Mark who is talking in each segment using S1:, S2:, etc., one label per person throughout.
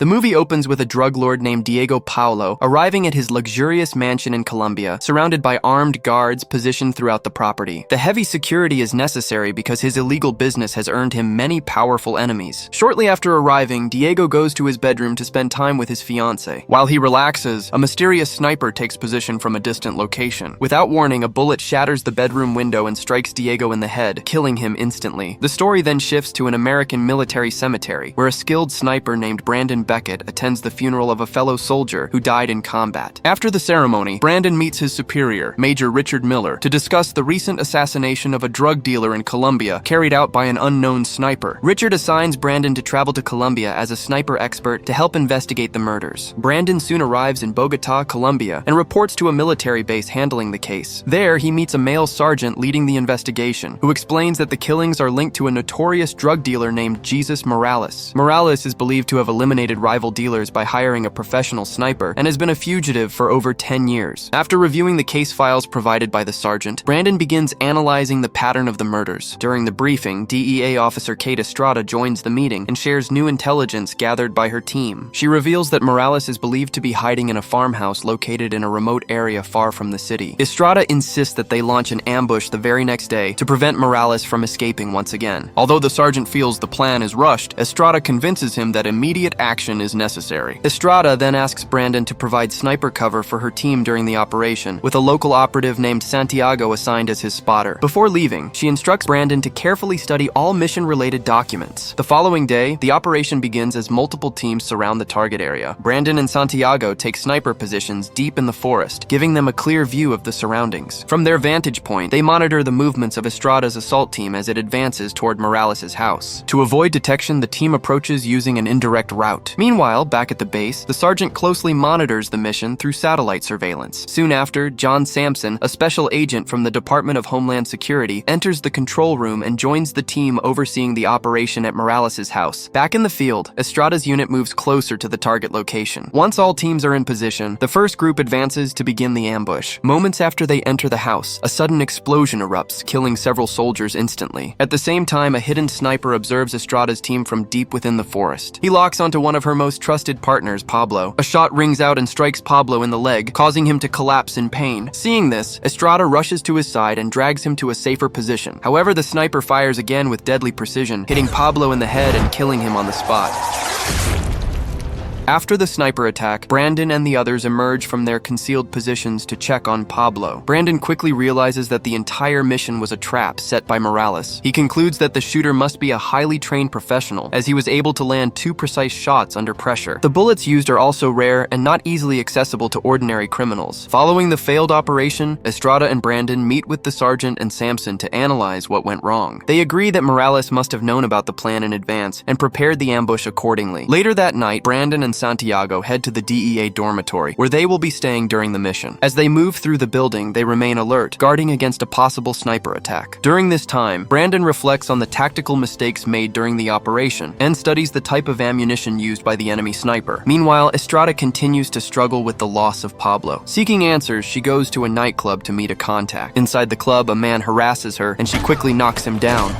S1: The movie opens with a drug lord named Diego Paulo arriving at his luxurious mansion in Colombia, surrounded by armed guards positioned throughout the property. The heavy security is necessary because his illegal business has earned him many powerful enemies. Shortly after arriving, Diego goes to his bedroom to spend time with his fiancée. While he relaxes, a mysterious sniper takes position from a distant location. Without warning, a bullet shatters the bedroom window and strikes Diego in the head, killing him instantly. The story then shifts to an American military cemetery, where a skilled sniper named Brandon Beckett attends the funeral of a fellow soldier who died in combat. After the ceremony, Brandon meets his superior, Major Richard Miller, to discuss the recent assassination of a drug dealer in Colombia carried out by an unknown sniper. Richard assigns Brandon to travel to Colombia as a sniper expert to help investigate the murders. Brandon soon arrives in Bogotá, Colombia, and reports to a military base handling the case. There, he meets a male sergeant leading the investigation, who explains that the killings are linked to a notorious drug dealer named Jesus Morales. Morales is believed to have eliminated rival dealers by hiring a professional sniper and has been a fugitive for over 10 years. After reviewing the case files provided by the sergeant, Brandon begins analyzing the pattern of the murders. During the briefing, DEA officer Kate Estrada joins the meeting and shares new intelligence gathered by her team. She reveals that Morales is believed to be hiding in a farmhouse located in a remote area far from the city. Estrada insists that they launch an ambush the very next day to prevent Morales from escaping once again. Although the sergeant feels the plan is rushed, Estrada convinces him that immediate action is necessary. Estrada then asks Brandon to provide sniper cover for her team during the operation, with a local operative named Santiago assigned as his spotter. Before leaving, she instructs Brandon to carefully study all mission-related documents. The following day, the operation begins as multiple teams surround the target area. Brandon and Santiago take sniper positions deep in the forest, giving them a clear view of the surroundings. From their vantage point, they monitor the movements of Estrada's assault team as it advances toward Morales' house. To avoid detection, the team approaches using an indirect route. Meanwhile, back at the base, the sergeant closely monitors the mission through satellite surveillance. Soon after, John Sampson, a special agent from the Department of Homeland Security, enters the control room and joins the team overseeing the operation at Morales' house. Back in the field, Estrada's unit moves closer to the target location. Once all teams are in position, the first group advances to begin the ambush. Moments after they enter the house, a sudden explosion erupts, killing several soldiers instantly. At the same time, a hidden sniper observes Estrada's team from deep within the forest. He locks onto one of her most trusted partners, Pablo. A shot rings out and strikes Pablo in the leg, causing him to collapse in pain. Seeing this, Estrada rushes to his side and drags him to a safer position. However, the sniper fires again with deadly precision, hitting Pablo in the head and killing him on the spot. After the sniper attack, Brandon and the others emerge from their concealed positions to check on Pablo. Brandon quickly realizes that the entire mission was a trap set by Morales. He concludes that the shooter must be a highly trained professional, as he was able to land 2 precise shots under pressure. The bullets used are also rare and not easily accessible to ordinary criminals. Following the failed operation, Estrada and Brandon meet with the sergeant and Sampson to analyze what went wrong. They agree that Morales must have known about the plan in advance and prepared the ambush accordingly. Later that night, Brandon and Santiago head to the DEA dormitory, where they will be staying during the mission. As they move through the building, they remain alert, guarding against a possible sniper attack. During this time, Brandon reflects on the tactical mistakes made during the operation and studies the type of ammunition used by the enemy sniper. Meanwhile, Estrada continues to struggle with the loss of Pablo. Seeking answers, she goes to a nightclub to meet a contact. Inside the club, a man harasses her, and she quickly knocks him down.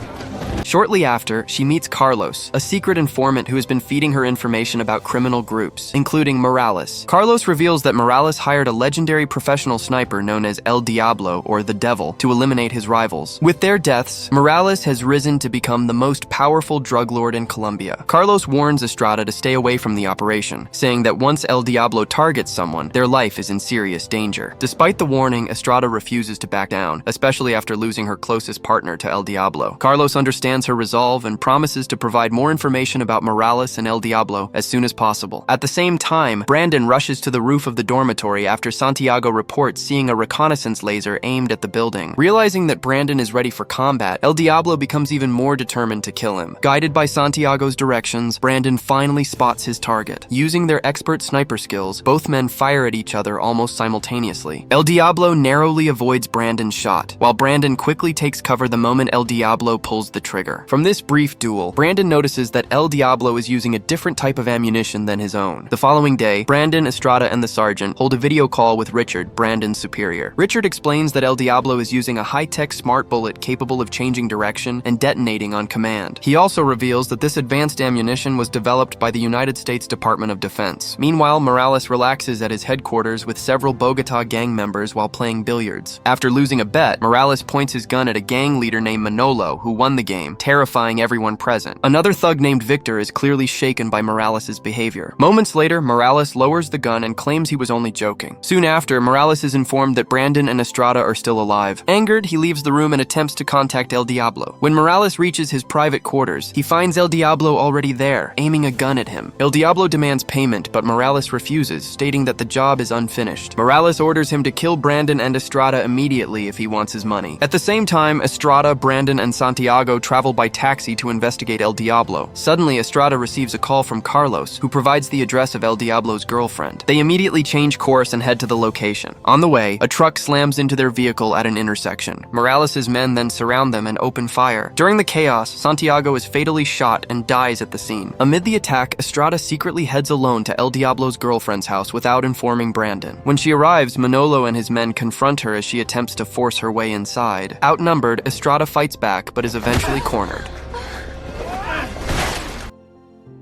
S1: Shortly after, she meets Carlos, a secret informant who has been feeding her information about criminal groups, including Morales. Carlos reveals that Morales hired a legendary professional sniper known as El Diablo, or the Devil, to eliminate his rivals. With their deaths, Morales has risen to become the most powerful drug lord in Colombia. Carlos warns Estrada to stay away from the operation, saying that once El Diablo targets someone, their life is in serious danger. Despite the warning, Estrada refuses to back down, especially after losing her closest partner to El Diablo. Carlos understands her resolve and promises to provide more information about Morales and El Diablo as soon as possible. At the same time, Brandon rushes to the roof of the dormitory after Santiago reports seeing a reconnaissance laser aimed at the building. Realizing that Brandon is ready for combat, El Diablo becomes even more determined to kill him. Guided by Santiago's directions, Brandon finally spots his target. Using their expert sniper skills, both men fire at each other almost simultaneously. El Diablo narrowly avoids Brandon's shot, while Brandon quickly takes cover the moment El Diablo pulls the trigger. trigger. From this brief duel, Brandon notices that El Diablo is using a different type of ammunition than his own. The following day, Brandon, Estrada, and the sergeant hold a video call with Richard, Brandon's superior. Richard explains that El Diablo is using a high-tech smart bullet capable of changing direction and detonating on command. He also reveals that this advanced ammunition was developed by the United States Department of Defense. Meanwhile, Morales relaxes at his headquarters with several Bogota gang members while playing billiards. After losing a bet, Morales points his gun at a gang leader named Manolo, who won the game, terrifying everyone present. Another thug named Victor is clearly shaken by Morales' behavior. Moments later, Morales lowers the gun and claims he was only joking. Soon after, Morales is informed that Brandon and Estrada are still alive. Angered, he leaves the room and attempts to contact El Diablo. When Morales reaches his private quarters, he finds El Diablo already there, aiming a gun at him. El Diablo demands payment, but Morales refuses, stating that the job is unfinished. Morales orders him to kill Brandon and Estrada immediately if he wants his money. At the same time, Estrada, Brandon, and Santiago travel by taxi to investigate El Diablo. Suddenly, Estrada receives a call from Carlos, who provides the address of El Diablo's girlfriend. They immediately change course and head to the location. On the way, a truck slams into their vehicle at an intersection. Morales' men then surround them and open fire. During the chaos, Santiago is fatally shot and dies at the scene. Amid the attack, Estrada secretly heads alone to El Diablo's girlfriend's house without informing Brandon. When she arrives, Manolo and his men confront her as she attempts to force her way inside. Outnumbered, Estrada fights back but is eventually cornered.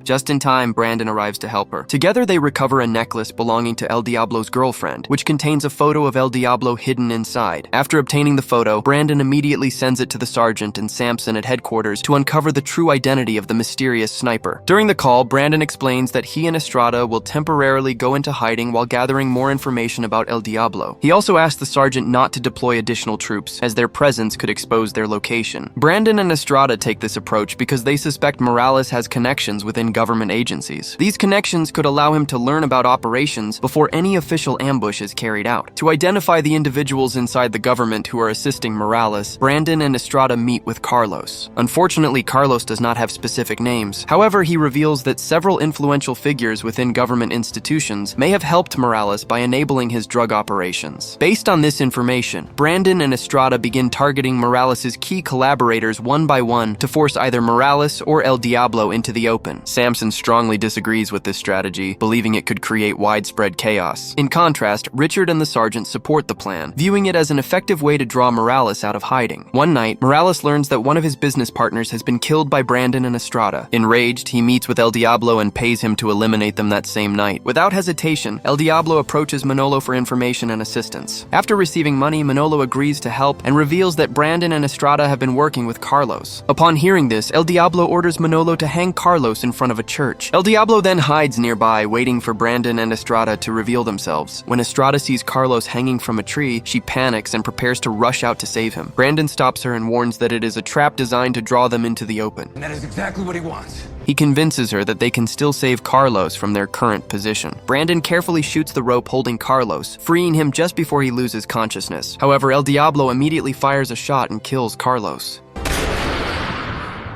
S1: Just in time, Brandon arrives to help her. Together, they recover a necklace belonging to El Diablo's girlfriend, which contains a photo of El Diablo hidden inside. After obtaining the photo, Brandon immediately sends it to the sergeant and Samson at headquarters to uncover the true identity of the mysterious sniper. During the call, Brandon explains that he and Estrada will temporarily go into hiding while gathering more information about El Diablo. He also asks the sergeant not to deploy additional troops, as their presence could expose their location. Brandon and Estrada take this approach because they suspect Morales has connections within government agencies. These connections could allow him to learn about operations before any official ambush is carried out. To identify the individuals inside the government who are assisting Morales, Brandon and Estrada meet with Carlos. Unfortunately, Carlos does not have specific names. However, he reveals that several influential figures within government institutions may have helped Morales by enabling his drug operations. Based on this information, Brandon and Estrada begin targeting Morales' key collaborators one by one to force either Morales or El Diablo into the open. Samson strongly disagrees with this strategy, believing it could create widespread chaos. In contrast, Richard and the sergeant support the plan, viewing it as an effective way to draw Morales out of hiding. One night, Morales learns that one of his business partners has been killed by Brandon and Estrada. Enraged, he meets with El Diablo and pays him to eliminate them that same night. Without hesitation, El Diablo approaches Manolo for information and assistance. After receiving money, Manolo agrees to help and reveals that Brandon and Estrada have been working with Carlos. Upon hearing this, El Diablo orders Manolo to hang Carlos in front of a church. El Diablo then hides nearby, waiting for Brandon and Estrada to reveal themselves. When Estrada sees Carlos hanging from a tree, she panics and prepares to rush out to save him. Brandon stops her and warns that it is a trap designed to draw them into the open.
S2: And that is exactly what he wants.
S1: He convinces her that they can still save Carlos from their current position. Brandon carefully shoots the rope holding Carlos, freeing him just before he loses consciousness. However, El Diablo immediately fires a shot and kills Carlos.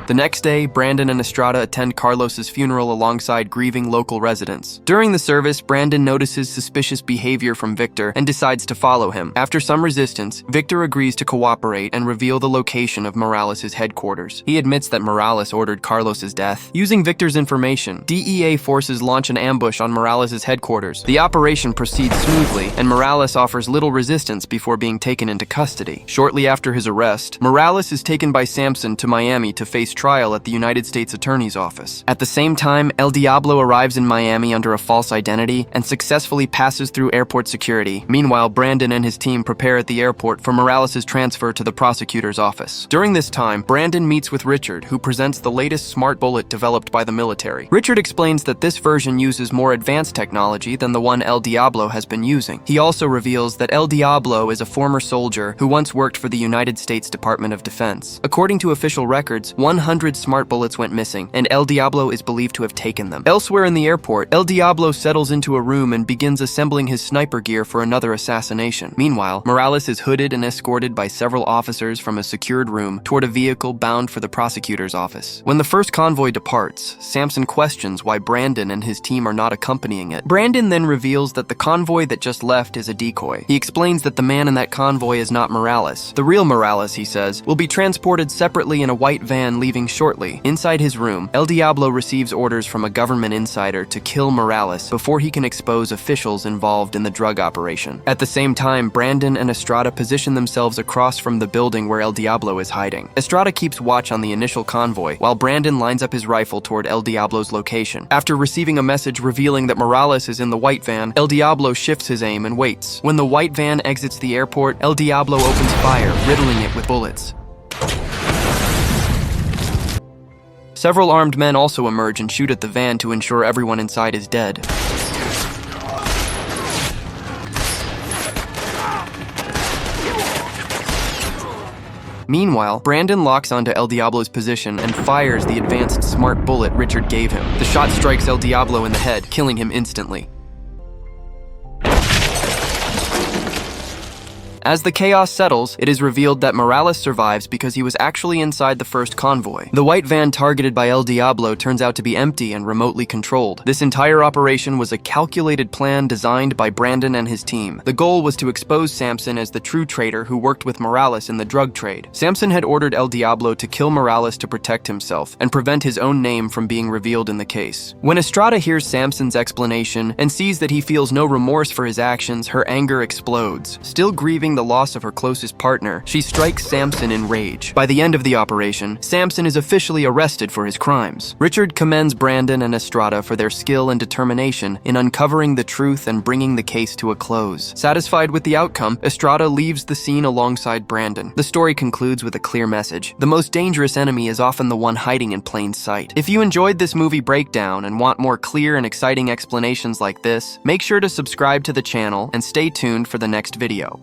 S1: The next day, Brandon and Estrada attend Carlos's funeral alongside grieving local residents. During the service, Brandon notices suspicious behavior from Victor and decides to follow him. After some resistance, Victor agrees to cooperate and reveal the location of Morales' headquarters. He admits that Morales ordered Carlos's death. Using Victor's information, DEA forces launch an ambush on Morales' headquarters. The operation proceeds smoothly, and Morales offers little resistance before being taken into custody. Shortly after his arrest, Morales is taken by Samson to Miami to face trial at the United States Attorney's Office. At the same time, El Diablo arrives in Miami under a false identity and successfully passes through airport security. Meanwhile, Brandon and his team prepare at the airport for Morales' transfer to the prosecutor's office. During this time, Brandon meets with Richard, who presents the latest smart bullet developed by the military. Richard explains that this version uses more advanced technology than the one El Diablo has been using. He also reveals that El Diablo is a former soldier who once worked for the United States Department of Defense. According to official records, 100 smart bullets went missing, and El Diablo is believed to have taken them. Elsewhere in the airport, El Diablo settles into a room and begins assembling his sniper gear for another assassination. Meanwhile, Morales is hooded and escorted by several officers from a secured room toward a vehicle bound for the prosecutor's office. When the first convoy departs, Samson questions why Brandon and his team are not accompanying it. Brandon then reveals that the convoy that just left is a decoy. He explains that the man in that convoy is not Morales. The real Morales, he says, will be transported separately in a white van leaving leaving shortly. Inside his room, El Diablo receives orders from a government insider to kill Morales before he can expose officials involved in the drug operation. At the same time, Brandon and Estrada position themselves across from the building where El Diablo is hiding. Estrada keeps watch on the initial convoy, while Brandon lines up his rifle toward El Diablo's location. After receiving a message revealing that Morales is in the white van, El Diablo shifts his aim and waits. When the white van exits the airport, El Diablo opens fire, riddling it with bullets. Several armed men also emerge and shoot at the van to ensure everyone inside is dead. Meanwhile, Brandon locks onto El Diablo's position and fires the advanced smart bullet Richard gave him. The shot strikes El Diablo in the head, killing him instantly. As the chaos settles, it is revealed that Morales survives because he was actually inside the first convoy. The white van targeted by El Diablo turns out to be empty and remotely controlled. This entire operation was a calculated plan designed by Brandon and his team. The goal was to expose Samson as the true traitor who worked with Morales in the drug trade. Samson had ordered El Diablo to kill Morales to protect himself and prevent his own name from being revealed in the case. When Estrada hears Samson's explanation and sees that he feels no remorse for his actions, her anger explodes. Still grieving the loss of her closest partner, she strikes Samson in rage. By the end of the operation, Samson is officially arrested for his crimes. Richard commends Brandon and Estrada for their skill and determination in uncovering the truth and bringing the case to a close. Satisfied with the outcome, Estrada leaves the scene alongside Brandon. The story concludes with a clear message. The most dangerous enemy is often the one hiding in plain sight. If you enjoyed this movie breakdown and want more clear and exciting explanations like this, make sure to subscribe to the channel and stay tuned for the next video.